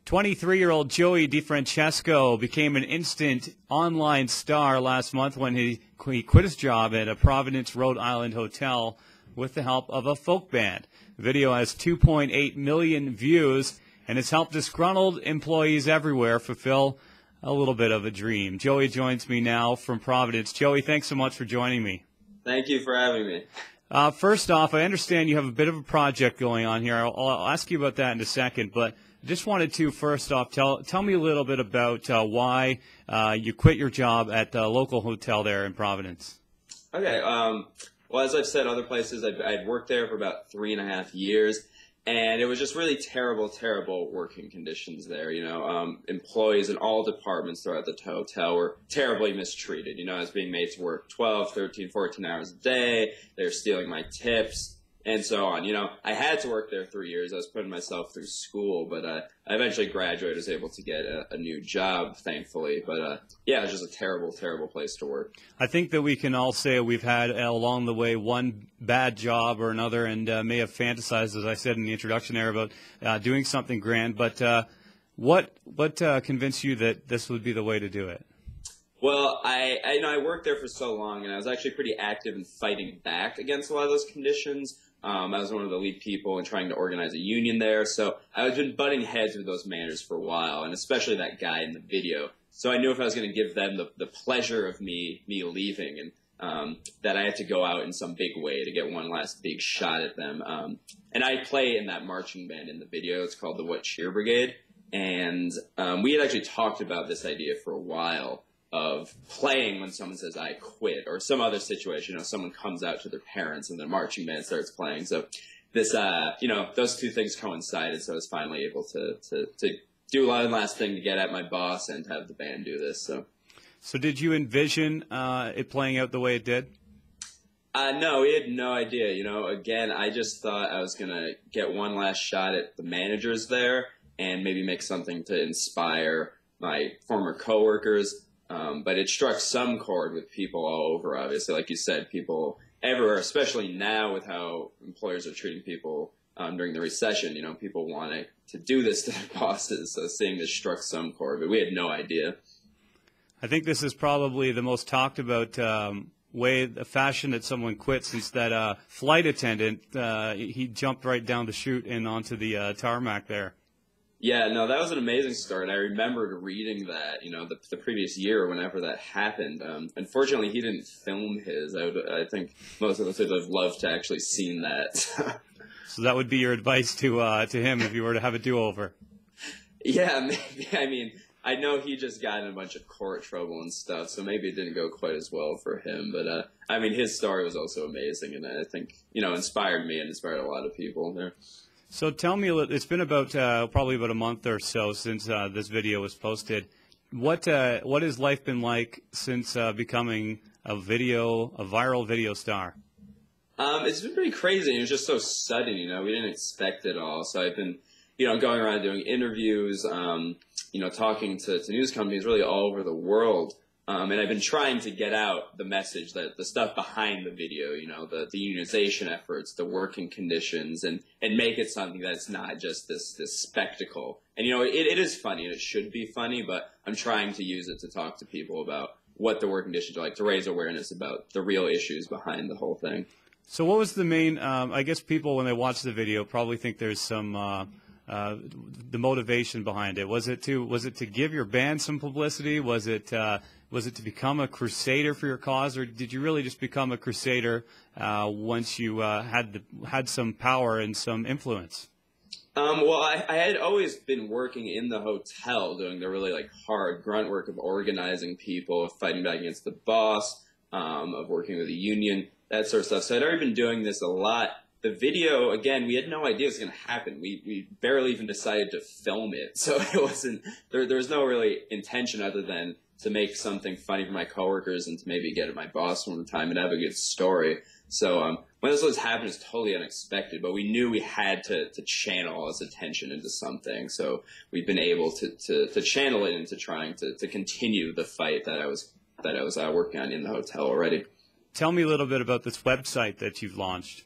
23-year-old Joey DeFrancesco became an instant online star last month when he quit his job at a Providence, Rhode Island hotel with the help of a folk band. The video has 2.8 million views and has helped disgruntled employees everywhere fulfill a little bit of a dream. Joey joins me now from Providence. Joey, thanks so much for joining me. Thank you for having me. First off, I understand you have a bit of a project going on here. I'll ask you about that in a second, but just wanted to first off tell me a little bit about why you quit your job at the local hotel there in Providence. Okay. Well, as I've said other places, I'd worked there for about 3.5 years, and it was just really terrible working conditions there. You know, employees in all departments throughout the hotel were terribly mistreated. You know, I was being made to work 12, 13, 14 hours a day. They were stealing my tips, and so on. You know, I had to work there 3 years. I was putting myself through school, but I eventually graduated, was able to get a new job, thankfully. But yeah, it was just a terrible place to work. I think that we can all say we've had along the way one bad job or another, and may have fantasized, as I said in the introduction there, about doing something grand. But what convinced you that this would be the way to do it? Well, I worked there for so long, and I was actually pretty active in fighting back against a lot of those conditions. I was one of the lead people in trying to organize a union there, so I've been butting heads with those managers for a while, and especially that guy in the video. So I knew if I was going to give them the pleasure of me leaving, and that I had to go out in some big way to get one last big shot at them. And I play in that marching band in the video. It's called the What Cheer Brigade, and we had actually talked about this idea for a while, of playing when someone says I quit, or some other situation. You know, someone comes out to their parents and the marching band starts playing. So this, you know, those two things coincided. So I was finally able to do one last thing to get at my boss and have the band do this. So did you envision it playing out the way it did? No, we had no idea. You know, again, I just thought I was gonna get one last shot at the managers there and maybe make something to inspire my former coworkers. But it struck some chord with people all over, obviously. Like you said, people everywhere, especially now with how employers are treating people during the recession. You know, people wanting to do this to their bosses. So seeing this struck some chord, but we had no idea. I think this is probably the most talked about the fashion that someone quit, since that flight attendant, he jumped right down the chute and onto the tarmac there. Yeah, no, that was an amazing story, and I remembered reading that, you know, the previous year, whenever that happened. Unfortunately, he didn't film his. I think most of us would have loved to actually seen that. So that would be your advice to him if you were to have a do-over? Yeah, maybe. I mean, I know he just got in a bunch of court trouble and stuff, so maybe it didn't go quite as well for him. But, I mean, his story was also amazing, and I think, you know, inspired me and inspired a lot of people there. So tell me, it's been about probably about a month or so since this video was posted. What has life been like since becoming a viral video star? It's been pretty crazy. It was just so sudden, you know. We didn't expect it all. So I've been, you know, going around doing interviews, you know, talking to news companies really all over the world. And I've been trying to get out the message, that the stuff behind the video, you know, the unionization efforts, the working conditions, and make it something that's not just this spectacle. And, you know, it is funny, and it should be funny, but I'm trying to use it to talk to people about what the working conditions are like, to raise awareness about the real issues behind the whole thing. So what was the main, I guess people, when they watch the video, probably think there's some the motivation behind it. Was it to give your band some publicity? Was it to become a crusader for your cause, or did you really just become a crusader once you had some power and some influence? Well, I had always been working in the hotel, doing the really hard grunt work of organizing people, of fighting back against the boss, of working with the union, that sort of stuff. So I'd already been doing this a lot. The video, again, we had no idea it was going to happen. We barely even decided to film it. So it wasn't, there was no really intention other than to make something funny for my coworkers and to maybe get at my boss one time and have a good story. So when this was happening, it's totally unexpected, but we knew we had to channel all this attention into something. So we've been able to channel it into trying to continue the fight that I was working on in the hotel already. Tell me a little bit about this website that you've launched.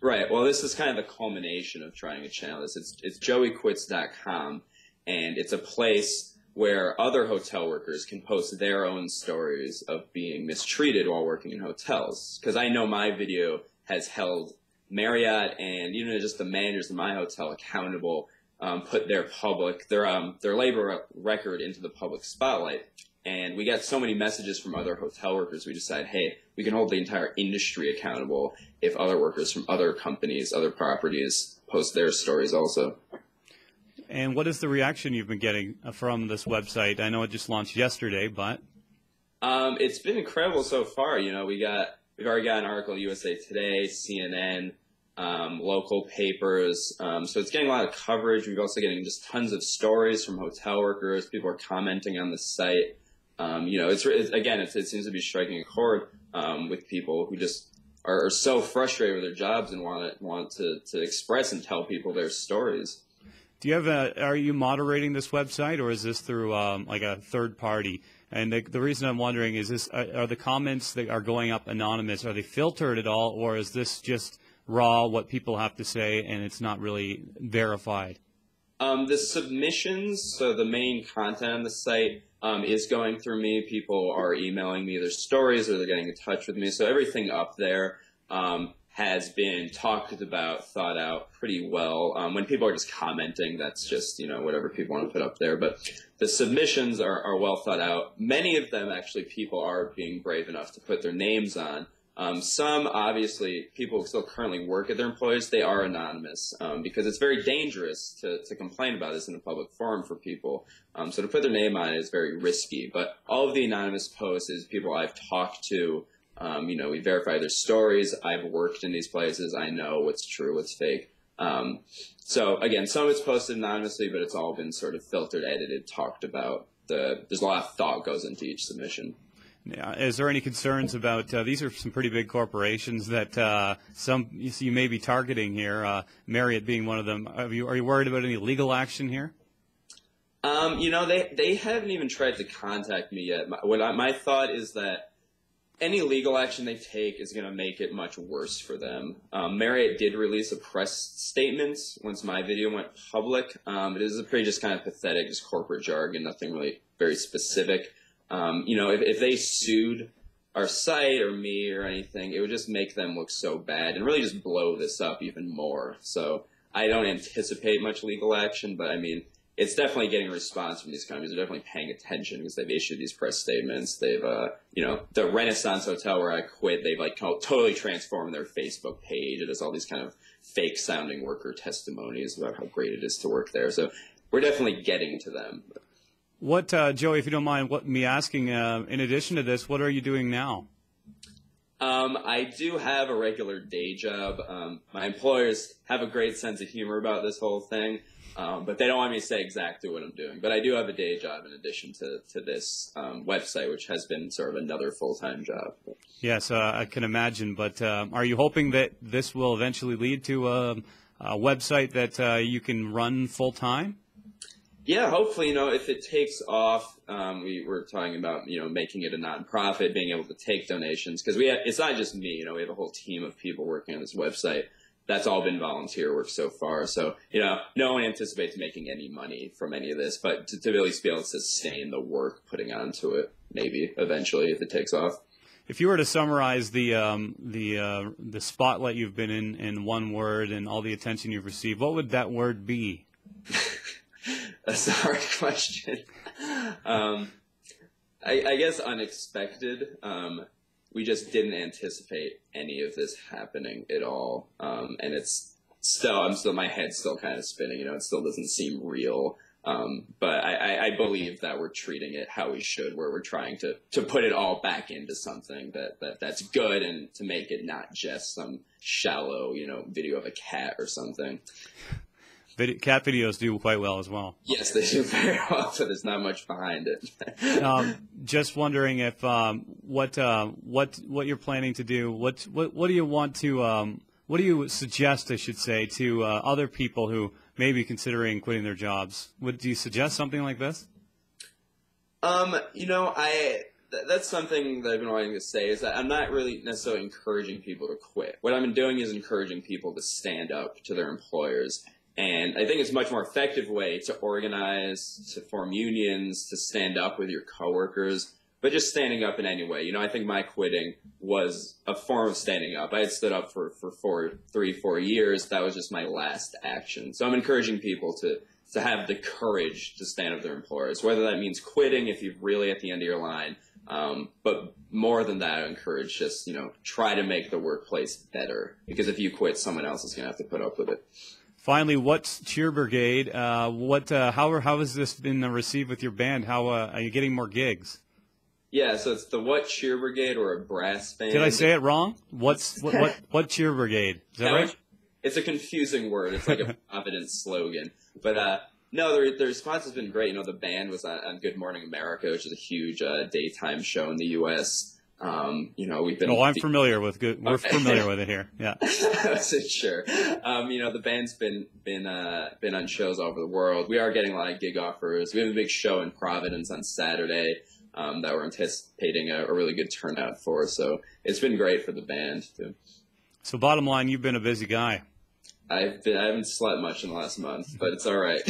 Right. Well, this is kind of the culmination of trying to channel this. It's joeyquits.com. and it's a place where other hotel workers can post their own stories of being mistreated while working in hotels. Because I know my video has held Marriott and even just the managers in my hotel accountable, put their labor record into the public spotlight. And we got so many messages from other hotel workers, we decided, hey, we can hold the entire industry accountable if other workers from other companies, other properties post their stories also. And what is the reaction you've been getting from this website? I know it just launched yesterday, but it's been incredible so far. You know, we've already got an article in USA Today, CNN, local papers. So it's getting a lot of coverage. We've also getting just tons of stories from hotel workers. People are commenting on the site. You know, it seems to be striking a chord with people who just are so frustrated with their jobs and want to express and tell people their stories. do you have are you moderating this website, or is this through like a third party? And the reason I'm wondering is are the comments that are going up anonymous, are they filtered at all, or is this just raw, what people have to say, and it's not really verified? The submissions, so the main content on the site, is going through me. People are emailing me their stories, or they're getting in touch with me. So everything up there has been talked about, thought out pretty well. When people are just commenting, that's just, you know, whatever people want to put up there. But the submissions are well thought out. Many of them, actually, people are being brave enough to put their names on. Some, obviously, people who still currently work at their employers, they are anonymous because it's very dangerous to complain about this in a public forum for people. So to put their name on it is very risky. But all of the anonymous posts is people I've talked to. You know, we verify their stories. I've worked in these places. I know what's true, what's fake. So, again, some of it's posted anonymously, but it's all been sort of filtered, edited, talked about. There's a lot of thought goes into each submission. Yeah. Is there any concerns about these are some pretty big corporations that you may be targeting here, Marriott being one of them. Are you worried about any legal action here? You know, they haven't even tried to contact me yet. My thought is that any legal action they take is going to make it much worse for them. Marriott did release a press statement once my video went public. It is a pretty just kind of pathetic, just corporate jargon, nothing really very specific. You know, if they sued our site or me or anything, it would just make them look so bad and really just blow this up even more. So I don't anticipate much legal action, but I mean, it's definitely getting a response from these companies. They're definitely paying attention because they've issued these press statements. They've, you know, the Renaissance Hotel where I quit, they've like totally transformed their Facebook page. It has all these kind of fake sounding worker testimonies about how great it is to work there. So we're definitely getting to them. What, Joey, if you don't mind me asking, in addition to this, what are you doing now? I do have a regular day job. My employers have a great sense of humor about this whole thing, but they don't want me to say exactly what I'm doing. But I do have a day job in addition to this website, which has been sort of another full-time job. Yes, I can imagine. But are you hoping that this will eventually lead to a website that you can run full-time? Yeah, hopefully, you know, if it takes off, we were talking about, you know, making it a nonprofit, being able to take donations, because it's not just me, you know, we have a whole team of people working on this website. That's all been volunteer work so far. So, you know, no one anticipates making any money from any of this, but to at least be able to sustain the work putting onto it, maybe eventually if it takes off. If you were to summarize the spotlight you've been in one word and all the attention you've received, what would that word be? That's a hard question. I guess unexpected. We just didn't anticipate any of this happening at all. And my head's still kind of spinning, you know, it still doesn't seem real. But I believe that we're treating it how we should, where we're trying to put it all back into something that's good and to make it not just some shallow, you know, video of a cat or something. Cat videos do quite well as well. Yes, they do very well, so there's not much behind it. Just wondering if what you're planning to do. What do you want to? What do you suggest, I should say, to other people who may be considering quitting their jobs? Do you suggest something like this? You know, that's something that I've been wanting to say is that I'm not really necessarily encouraging people to quit. What I've been doing is encouraging people to stand up to their employers And I think it's a much more effective way to organize, to form unions, to stand up with your coworkers, but just standing up in any way. You know, I think my quitting was a form of standing up. I had stood up for 4 years. That was just my last action. So I'm encouraging people to have the courage to stand up to their employers, whether that means quitting if you're really at the end of your line. But more than that, I encourage just, try to make the workplace better, because if you quit, someone else is going to have to put up with it. Finally, what's Cheer Brigade? How has this been received with your band? How are you getting more gigs? Yeah, so it's the What Cheer Brigade, or a brass band. Did I say it wrong? What Cheer Brigade? Is that right? It's a confusing word. It's like a Providence slogan. But no, the response has been great. The band was on Good Morning America, which is a huge daytime show in the U.S. We've been. Oh, I'm familiar with good. We're familiar with it here. Yeah. Sure. The band's been on shows all over the world. We are getting a lot of gig offers. We have a big show in Providence on Saturday that we're anticipating a really good turnout for. So it's been great for the band too. So bottom line, you've been a busy guy. I haven't slept much in the last month, but it's all right.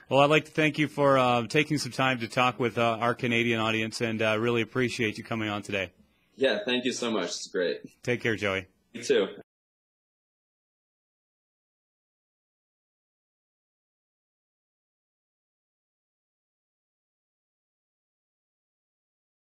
Well, I'd like to thank you for taking some time to talk with our Canadian audience, and really appreciate you coming on today. Yeah, thank you so much. It's great. Take care, Joey. You too.